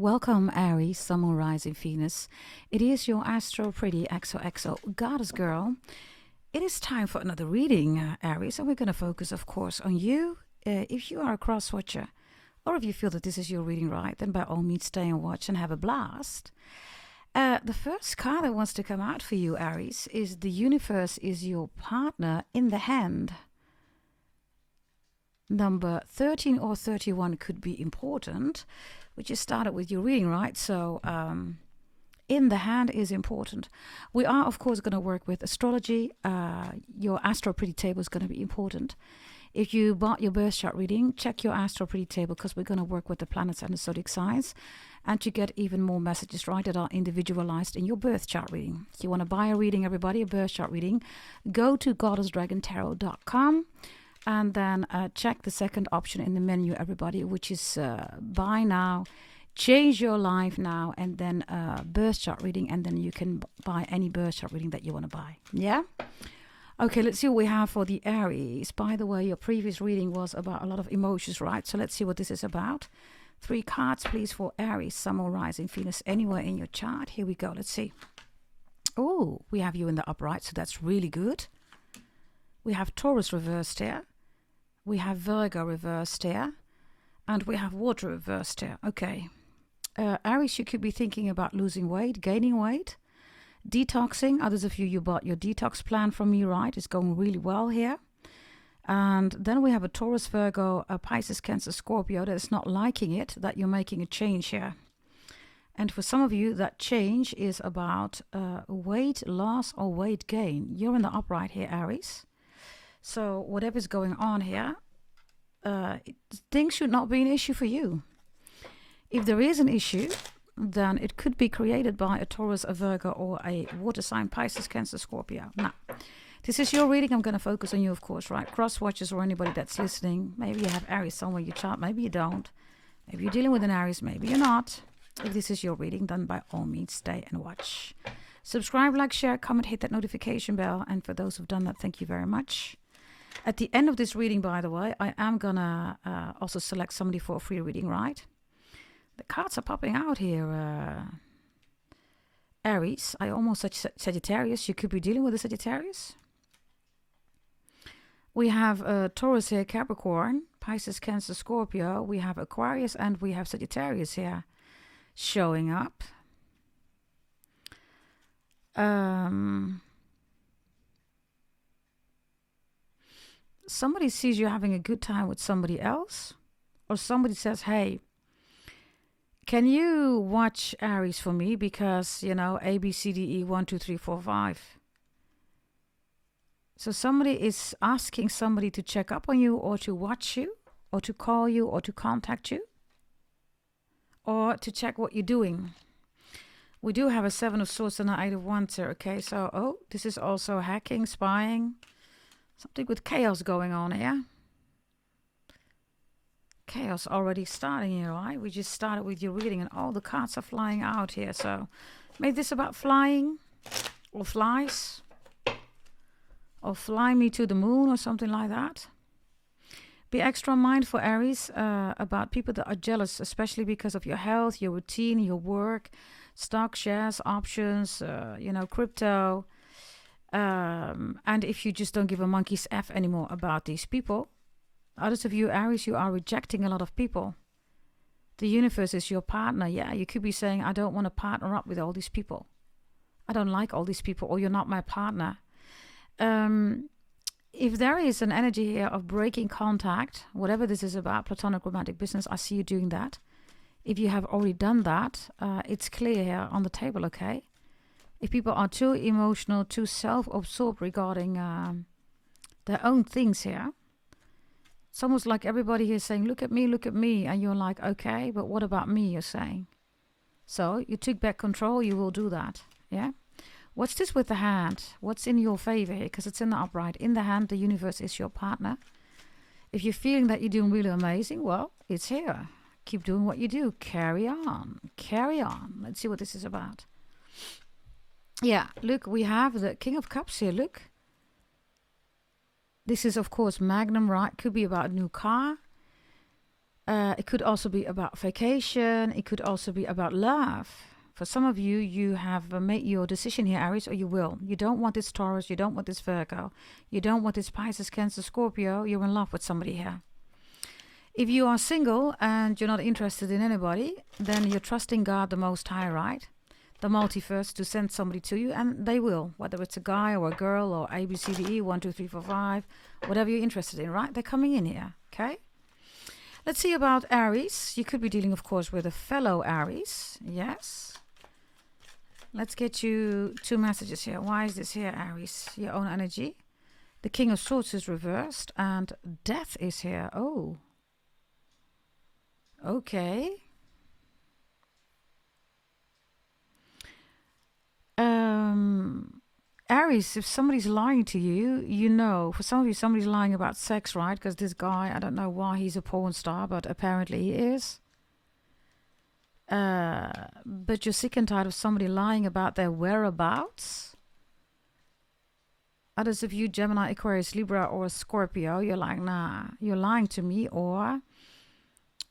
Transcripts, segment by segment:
Welcome, Aries, Sun, Moon, Rising, Venus. It is your Astro Pretty XOXO Goddess Girl. It is time for another reading, Aries, and we're going to focus, of course, on you. If you are a cross watcher, or if you feel that this is your reading right, then by all means stay and watch and have a blast. The first card that wants to come out for you, Aries, is the universe is your partner in the hand. Number 13 or 31 could be important. We just started with your reading, right? So in the hand is important. We are, of course, going to work with astrology. Your Astro Pretty table is going to be important. If you bought your birth chart reading, check your Astro Pretty table because we're going to work with the planets and the zodiac signs. And to get even more messages, right, that are individualized in your birth chart reading. If you want to buy a reading, everybody, a birth chart reading, go to goddessdragontarot.com. And then check the second option in the menu, everybody, which is buy now, change your life now, and then birth chart reading. And then you can buy any birth chart reading that you want to buy. Yeah? Okay, let's see what we have for the Aries. By the way, your previous reading was about a lot of emotions, right? So let's see what this is about. 3 cards, please, for Aries, Sun, or Rising, Venus, anywhere in your chart. Here we go. Let's see. Oh, we have you in the upright, so that's really good. We have Taurus reversed here. We have Virgo reversed here. And we have water reversed here. Okay. Aries, you could be thinking about losing weight, gaining weight, detoxing. Others of you, you bought your detox plan from me, right? It's going really well here. And then we have a Taurus, Virgo, a Pisces, Cancer, Scorpio that is not liking it, that you're making a change here. And for some of you, that change is about weight loss or weight gain. You're in the upright here, Aries. So whatever's going on here, things should not be an issue for you. If there is an issue, then it could be created by a Taurus, a Virgo, or a water sign, Pisces, Cancer, Scorpio. Now, this is your reading. I'm going to focus on you, of course, right? Cross watchers or anybody that's listening. Maybe you have Aries somewhere in your chart. Maybe you don't. Maybe you're dealing with an Aries. Maybe you're not. If this is your reading, then by all means, stay and watch. Subscribe, like, share, comment, hit that notification bell. And for those who've done that, thank you very much. At the end of this reading, by the way, I am going to also select somebody for a free reading, right? The cards are popping out here. Aries, I almost said Sagittarius. You could be dealing with a Sagittarius. We have Taurus here, Capricorn, Pisces, Cancer, Scorpio. We have Aquarius and we have Sagittarius here showing up. Somebody sees you having a good time with somebody else, or somebody says, hey, can you watch Aries for me? Because, you know, A, B, C, D, E, 1, 2, 3, 4, 5. So somebody is asking somebody to check up on you, or to watch you, or to call you, or to contact you, or to check what you're doing. We do have a 7 of Swords and an 8 of Wands here, okay? So, this is also hacking, spying. Something with chaos going on here. Chaos already starting here, right? We just started with your reading and all the cards are flying out here. So maybe this about flying or flies or fly me to the moon or something like that. Be extra mindful, Aries, about people that are jealous, especially because of your health, your routine, your work, stock, shares, options, crypto. And if you just don't give a monkey's F anymore about these people, others of you, Aries, you are rejecting a lot of people. The universe is your partner. Yeah, you could be saying, I don't want to partner up with all these people. I don't like all these people, or you're not my partner. If there is an energy here of breaking contact, whatever this is about, platonic romantic business, I see you doing that. If you have already done that, it's clear here on the table, okay? If people are too emotional, too self-absorbed regarding their own things here, it's almost like everybody here is saying, look at me, and you're like, okay, but what about me, you're saying. So you took back control, you will do that, yeah? What's this with the hand? What's in your favor here? Because it's in the upright. In the hand, the universe is your partner. If you're feeling that you're doing really amazing, well, it's here. Keep doing what you do. Carry on. Carry on. Let's see what this is about. Yeah, look, we have the King of Cups here, look. This is, of course, Magnum, right? Could be about a new car. It could also be about vacation. It could also be about love. For some of you, you have made your decision here, Aries, or you will. You don't want this Taurus. You don't want this Virgo. You don't want this Pisces, Cancer, Scorpio. You're in love with somebody here. If you are single and you're not interested in anybody, then you're trusting God the Most High, right? The multiverse to send somebody to you, and they will. Whether it's a guy or a girl or A, B, C, D, E, 1, 2, 3, 4, 5, whatever you're interested in, right? They're coming in here, okay? Let's see about Aries. You could be dealing, of course, with a fellow Aries. Yes. Let's get you 2 messages here. Why is this here, Aries? Your own energy. The King of Swords is reversed and Death is here. Oh. Okay. Aries, if somebody's lying to you, you know. For some of you, somebody's lying about sex, right? Because this guy, I don't know why he's a porn star, but apparently he is. But you're sick and tired of somebody lying about their whereabouts. Others of you, Gemini, Aquarius, Libra, or Scorpio, you're like, nah, you're lying to me, or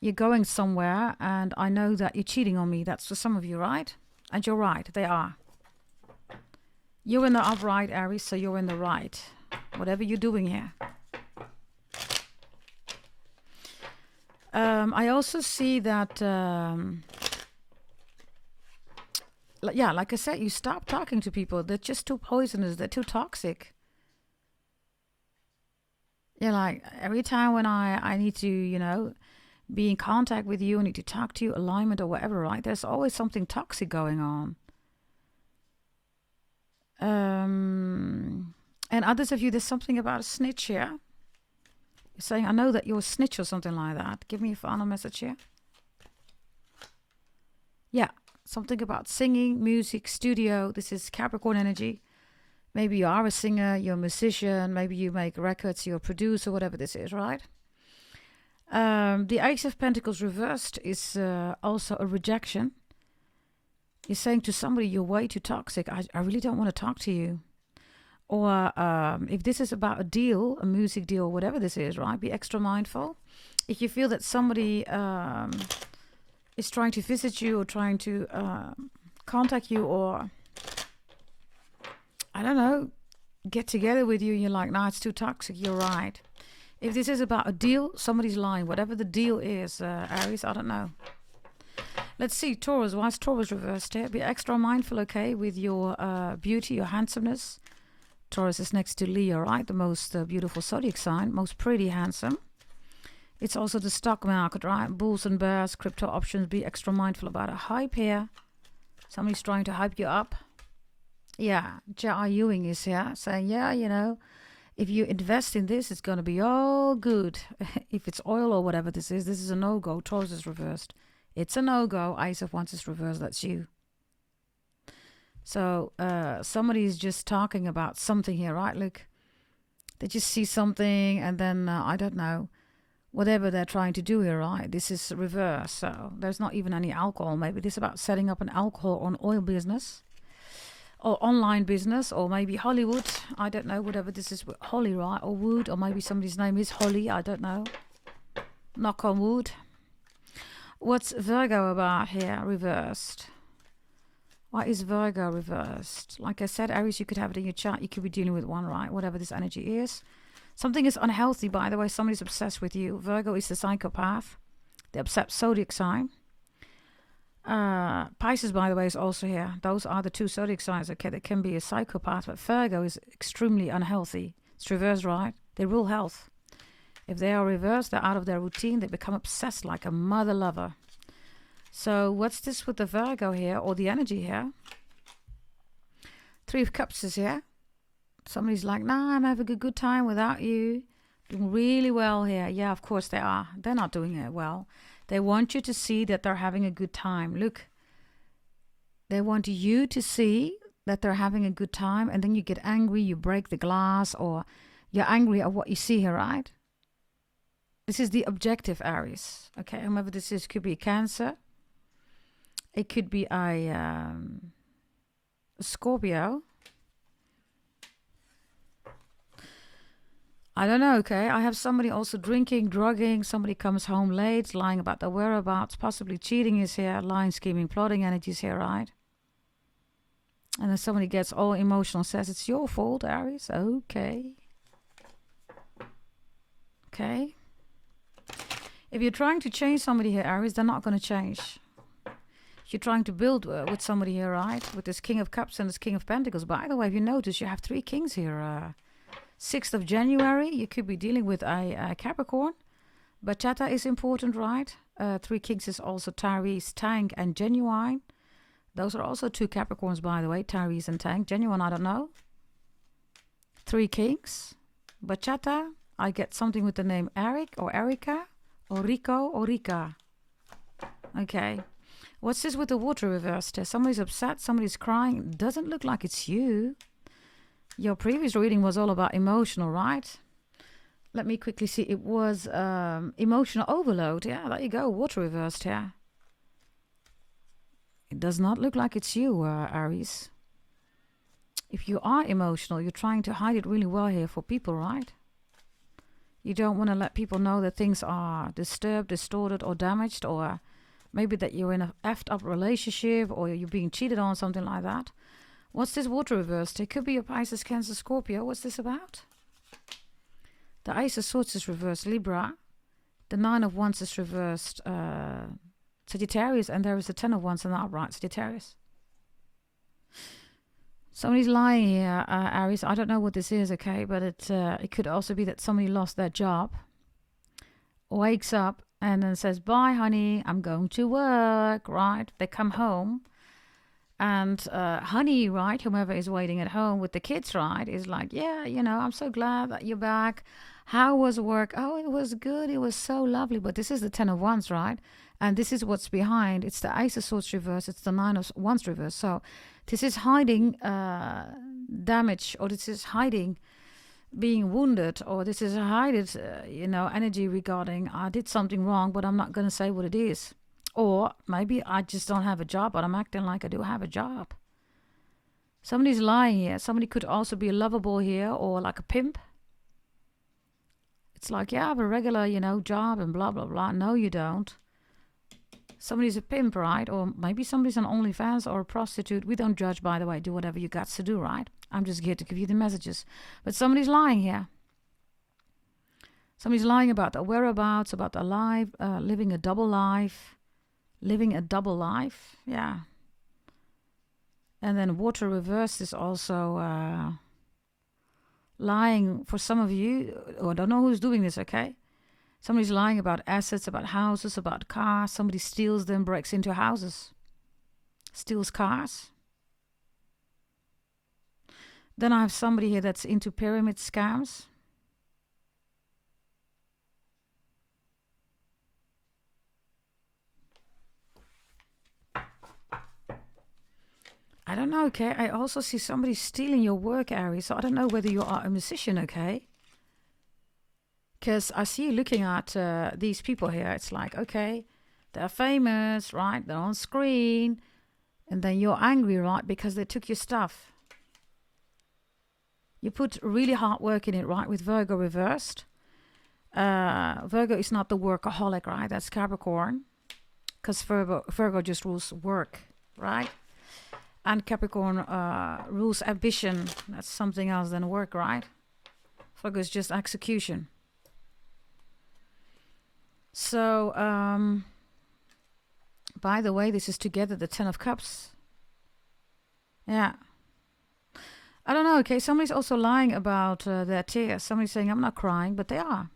you're going somewhere and I know that you're cheating on me. That's for some of you, right? And you're right, they are. You're in the upright, Aries, so you're in the right. Whatever you're doing here. I also see that, yeah, like I said, you stop talking to people. They're just too poisonous. They're too toxic. You're like, every time when I need to, you know, be in contact with you, I need to talk to you, alignment or whatever, right? There's always something toxic going on. And others of you, there's something about a snitch here. You're saying, I know that you're a snitch or something like that. Give me a final message here. Yeah, something about singing, music, studio. This is Capricorn energy. Maybe you are a singer, you're a musician, maybe you make records, you're a producer, whatever this is, right? The Ace of Pentacles reversed is also a rejection. You're saying to somebody, you're way too toxic. I really don't want to talk to you. Or if this is about a deal, a music deal, whatever this is, right? Be extra mindful. If you feel that somebody is trying to visit you or trying to contact you or, I don't know, get together with you, you're like, nah, it's too toxic. You're right. If this is about a deal, somebody's lying. Whatever the deal is, Aries, I don't know. Let's see, Taurus. Why is Taurus reversed here? Be extra mindful, okay, with your beauty, your handsomeness. Taurus is next to Leo, right? The most beautiful zodiac sign, most pretty, handsome. It's also the stock market, right? Bulls and bears, crypto options. Be extra mindful about a hype here. Somebody's trying to hype you up. Yeah, J.R. Ewing is here saying, yeah, you know, if you invest in this, it's going to be all good. If it's oil or whatever this is a no-go. Taurus is reversed. It's a no-go. Ace of Wands is reversed. That's you. So somebody's just talking about something here, right? Look, they just see something and then, I don't know, whatever they're trying to do here, right? This is reverse. So there's not even any alcohol. Maybe this is about setting up an alcohol or an oil business or online business or maybe Hollywood. I don't know, whatever this is, Holly, right? Or Wood, or maybe somebody's name is Holly. I don't know. Knock on wood. What's Virgo about here? Reversed. Why is Virgo reversed? Like I said, Aries, you could have it in your chart. You could be dealing with one, right? Whatever this energy is. Something is unhealthy, by the way. Somebody's obsessed with you. Virgo is the psychopath. The obsessed zodiac sign. Pisces, by the way, is also here. Those are the 2 zodiac signs. Okay, they can be a psychopath, but Virgo is extremely unhealthy. It's reversed, right? They rule health. If they are reversed, they're out of their routine. They become obsessed like a mother lover. So what's this with the Virgo here, or the energy here? 3 of Cups is here. Somebody's like, nah, I'm having a good time without you. Doing really well here. Yeah, of course they are. They're not doing it well. They want you to see that they're having a good time. Look, they want you to see that they're having a good time, and then you get angry, you break the glass, or you're angry at what you see here, right? This is the objective, Aries. Okay, whomever this is, could be a Cancer. It could be a Scorpio. I don't know, okay? I have somebody also drinking, drugging. Somebody comes home late, lying about their whereabouts. Possibly cheating is here. Lying, scheming, plotting energies here, right? And then somebody gets all emotional, says it's your fault, Aries. Okay. Okay. If you're trying to change somebody here, Aries, they're not going to change. If you're trying to build with somebody here, right? With this King of Cups and this King of Pentacles. By the way, if you notice, you have 3 kings here. 6th of January, you could be dealing with a Capricorn. Bachata is important, right? 3 kings is also Tyrese, Tank, and Genuine. Those are also 2 Capricorns, by the way. Tyrese and Tank. Genuine, I don't know. 3 kings. Bachata, I get something with the name Eric or Erica. Or Rico or Rika. Okay. What's this with the water reversed here? Somebody's upset, somebody's crying. Doesn't look like it's you. Your previous reading was all about emotional, right? Let me quickly see. It was emotional overload. Yeah, there you go. Water reversed here. It does not look like it's you, Aries. If you are emotional, you're trying to hide it really well here for people, right? You don't want to let people know that things are disturbed, distorted, or damaged, or maybe that you're in a effed up relationship, or you're being cheated on, something like that. What's this water reversed? It could be a Pisces, Cancer, Scorpio. What's this about? The Ace of Swords is reversed, Libra. The 9 of Wands is reversed, Sagittarius, and there is a 10 of Wands in the upright, Sagittarius. Somebody's lying here, Aries. I don't know what this is, okay? But it could also be that somebody lost their job, wakes up, and then says, bye, honey, I'm going to work, right? They come home, and honey, right, whomever is waiting at home with the kids, right, is like, yeah, I'm so glad that you're back. How was work? Oh, it was good. It was so lovely. But this is the 10 of Wands, right? And this is what's behind. It's the Ace of Swords reverse. It's the 9 of Wands reverse. So this is hiding damage, or this is hiding being wounded, or this is hiding, energy regarding I did something wrong, but I'm not going to say what it is. Or maybe I just don't have a job, but I'm acting like I do have a job. Somebody's lying here. Somebody could also be lovable here, or like a pimp. It's like, yeah, I have a regular, job and blah, blah, blah. No, you don't. Somebody's a pimp, right? Or maybe somebody's an OnlyFans or a prostitute. We don't judge, by the way. Do whatever you got to do, right? I'm just here to give you the messages. But somebody's lying here. Somebody's lying about their whereabouts, about their life, living a double life. Living a double life, yeah. And then water reversed is also lying for some of you. Or I don't know who's doing this, okay? Somebody's lying about assets, about houses, about cars. Somebody steals them, breaks into houses, steals cars. Then I have somebody here that's into pyramid scams. I don't know, okay? I also see somebody stealing your work, Aries. So I don't know whether you are a musician, okay? Because I see you looking at these people here. It's like, okay, they're famous, right? They're on screen. And then you're angry, right? Because they took your stuff. You put really hard work in it, right? With Virgo reversed. Virgo is not the workaholic, right? That's Capricorn. Because Virgo just rules work, right? And Capricorn rules ambition. That's something else than work, right? Virgo is just execution. So, by the way, this is together the 10 of Cups. Yeah. I don't know, okay? Somebody's also lying about their tears. Somebody's saying, I'm not crying, but they are.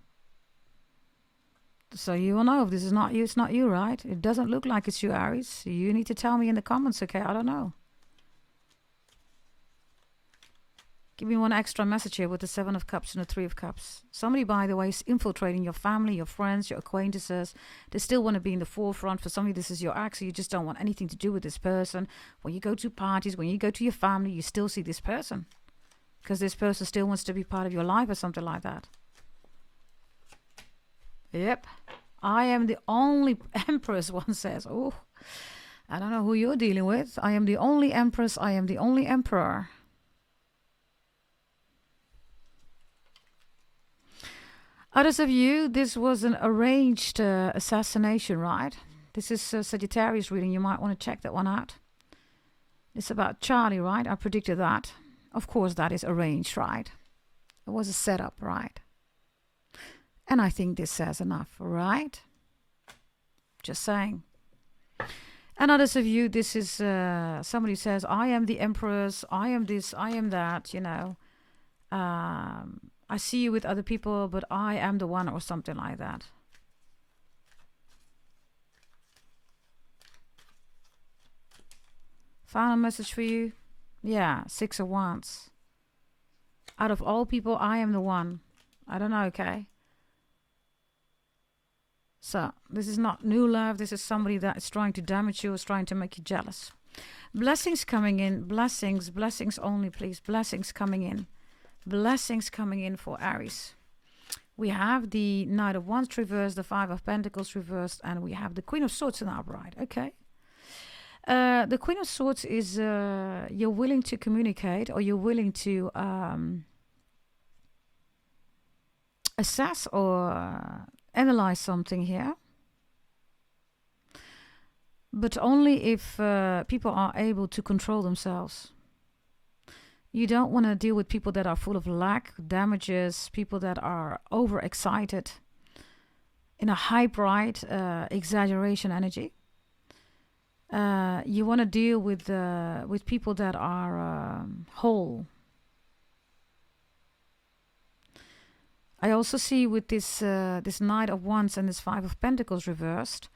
So you will know if this is not you, it's not you, right? It doesn't look like it's you, Aries. You need to tell me in the comments, okay? I don't know. Give me one extra message here with the 7 of Cups and the 3 of Cups. Somebody, by the way, is infiltrating your family, your friends, your acquaintances. They still want to be in the forefront. For somebody, this is your ex, so you just don't want anything to do with this person. When you go to parties, when you go to your family, you still see this person. Because this person still wants to be part of your life or something like that. Yep. I am the only empress, one says. Oh, I don't know who you're dealing with. I am the only empress. I am the only emperor. Others of you, this was an arranged assassination, right? This is Sagittarius reading. You might want to check that one out. It's about Charlie, right? I predicted that. Of course, that is arranged, right? It was a setup, right? And I think this says enough, right? Just saying. And others of you, this is somebody says, I am the empress, I am this, I am that, you know. I see you with other people, but I am the one, or something like that. Final message for you? Yeah, 6 of Wands. Out of all people, I am the one. I don't know, okay? So, this is not new love. This is somebody that is trying to damage you, is trying to make you jealous. Blessings coming in. Blessings. Blessings only, please. Blessings coming in. Blessings coming in for Aries. We have the Knight of Wands reversed, the Five of Pentacles reversed, and we have the Queen of Swords in the upright. Okay. The Queen of Swords is you're willing to communicate, or you're willing to assess or analyze something here. But only if people are able to control themselves. You don't want to deal with people that are full of lack, damages, people that are overexcited, in a hype-right, exaggeration energy. You want to deal with people that are whole. I also see with this Knight of Wands and this Five of Pentacles reversed,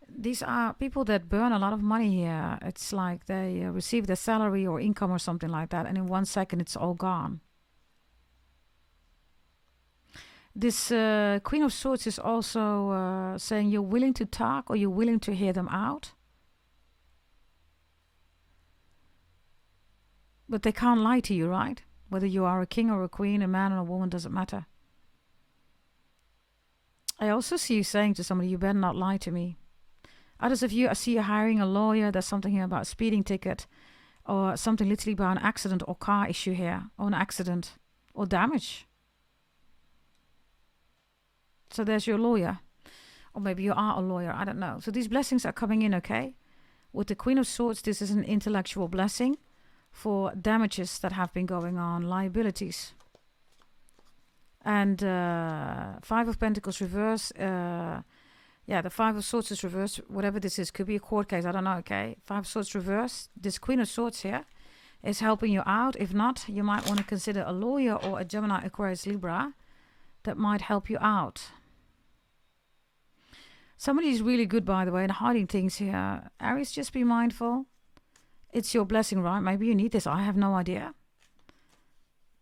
these are people that burn a lot of money here. It's like they receive their salary or income or something like that, and in 1 second it's all gone. This Queen of Swords is also saying you're willing to talk, or you're willing to hear them out. But they can't lie to you, right? Whether you are a king or a queen, a man or a woman, doesn't matter. I also see you saying to somebody, you better not lie to me. Others of you, I see you hiring a lawyer. There's something here about a speeding ticket, or something literally about an accident or car issue here, or an accident or damage. So there's your lawyer. Or maybe you are a lawyer, I don't know. So these blessings are coming in, okay? With the Queen of Swords, this is an intellectual blessing for damages that have been going on, liabilities. And Five of Pentacles reverse. Yeah, the Five of Swords is reversed. Whatever this is, could be a court case, I don't know, okay? Five of Swords reversed. This Queen of Swords here is helping you out. If not, you might want to consider a lawyer or a Gemini, Aquarius, Libra that might help you out. Somebody is really good, by the way, in hiding things here. Aries, just be mindful. It's your blessing, right? Maybe you need this. I have no idea.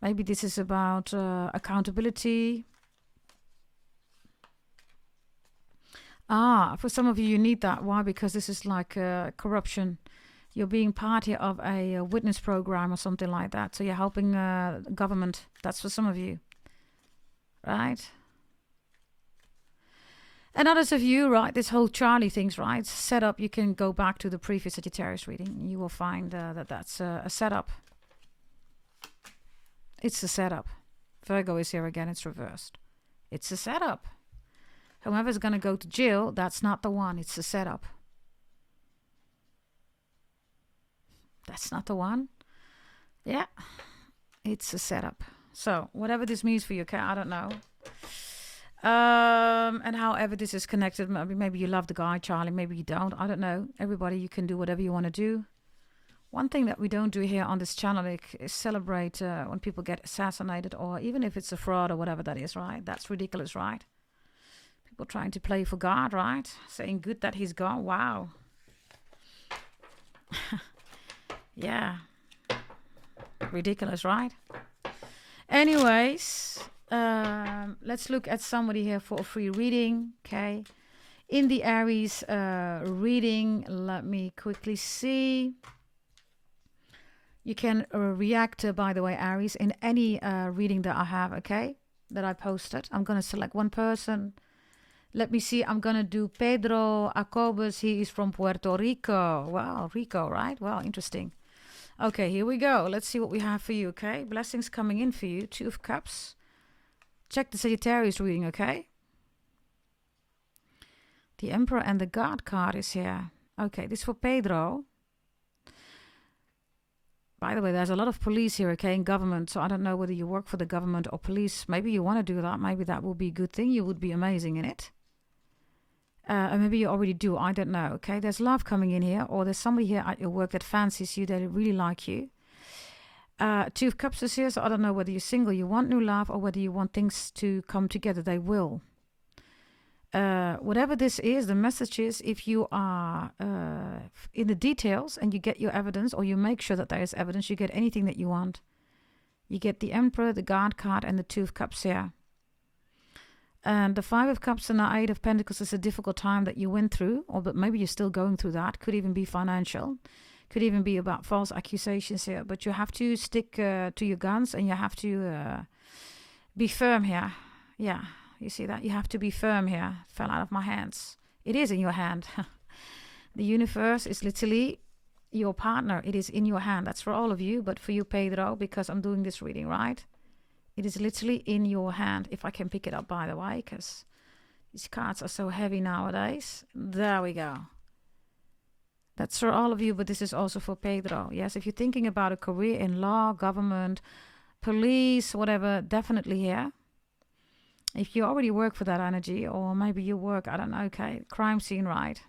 Maybe this is about accountability. For some of you, you need that. Why? Because this is like corruption. You're being part here of a witness program or something like that. So you're helping the government. That's for some of you. Right? And others of you, right, this whole Charlie thing's right. Setup, you can go back to the previous Sagittarius reading. You will find that that's a setup. It's a setup. Virgo is here again, it's reversed. It's a setup. Whoever's going to go to jail, that's not the one. It's a setup. That's not the one. Yeah, it's a setup. So, whatever this means for you, okay, I don't know. And however this is connected, maybe you love the guy, Charlie, maybe you don't. I don't know. Everybody, you can do whatever you want to do. One thing that we don't do here on this channel is celebrate when people get assassinated, or even if it's a fraud or whatever that is, right? That's ridiculous, right? People trying to play for God, right? Saying good that he's gone. Wow. Yeah. Ridiculous, right? Anyways, let's look at somebody here for a free reading, okay? In the Aries reading, let me quickly see. You can react, by the way, Aries, in any reading that I have, okay? That I posted. I'm going to select one person. Let me see. I'm going to do Pedro Acobus. He is from Puerto Rico. Wow, Rico, right? Wow, interesting. Okay, here we go. Let's see what we have for you, okay? Blessings coming in for you. Two of Cups. check the Sagittarius reading, okay? The Emperor and the God card is here. Okay, this is for Pedro. By the way, there's a lot of police here, okay, in government. So I don't know whether you work for the government or police. Maybe you want to do that. Maybe that will be a good thing. You would be amazing in it. And maybe you already do. I don't know, okay? There's love coming in here. Or there's somebody here at your work that fancies you. They really like you. Two of Cups is here. So I don't know whether you're single, you want new love, or whether you want things to come together. They will. Whatever this is, the message is, if you are in the details and you get your evidence, or you make sure that there is evidence, you get anything that you want. You get the Emperor, the God card, and the Two of Cups here. And the Five of Cups and the Eight of Pentacles is a difficult time that you went through, or but maybe you're still going through that. Could even be financial. Could even be about false accusations here. But you have to stick to your guns, and you have to be firm here. Yeah. You see that? You have to be firm here. It fell out of my hands. It is in your hand. The universe is literally your partner. It is in your hand. That's for all of you, but for you, Pedro, because I'm doing this reading, right? It is literally in your hand. If I can pick it up, by the way, because these cards are so heavy nowadays. There we go. That's for all of you, but this is also for Pedro. Yes, if you're thinking about a career in law, government, police, whatever, definitely here. If you already work for that energy, or maybe you work, I don't know, okay, crime scene, right?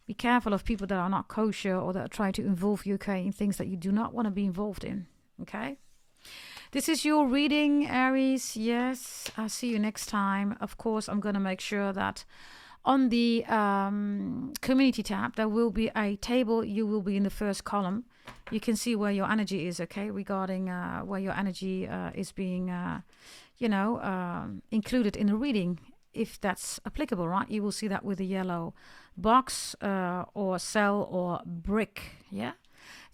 Be careful of people that are not kosher, or that try to involve you, okay, in things that you do not want to be involved in, okay? This is your reading, Aries. Yes, I'll see you next time. Of course, I'm going to make sure that on the community tab, there will be a table. You will be in the first column. You can see where your energy is, okay, regarding where your energy is being included in the reading, if that's applicable, right? You will see that with a yellow box or cell or brick, yeah?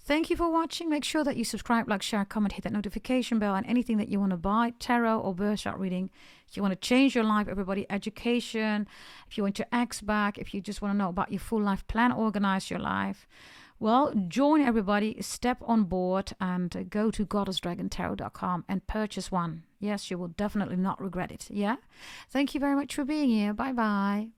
Thank you for watching. Make sure that you subscribe, like, share, comment, hit that notification bell, and anything that you want to buy, tarot or birth chart reading. If you want to change your life, everybody, education, if you want your ex back, if you just want to know about your full life plan, organize your life, well, join everybody, step on board, and go to goddessdragontarot.com and purchase one. Yes, you will definitely not regret it. Yeah. Thank you very much for being here. Bye-bye.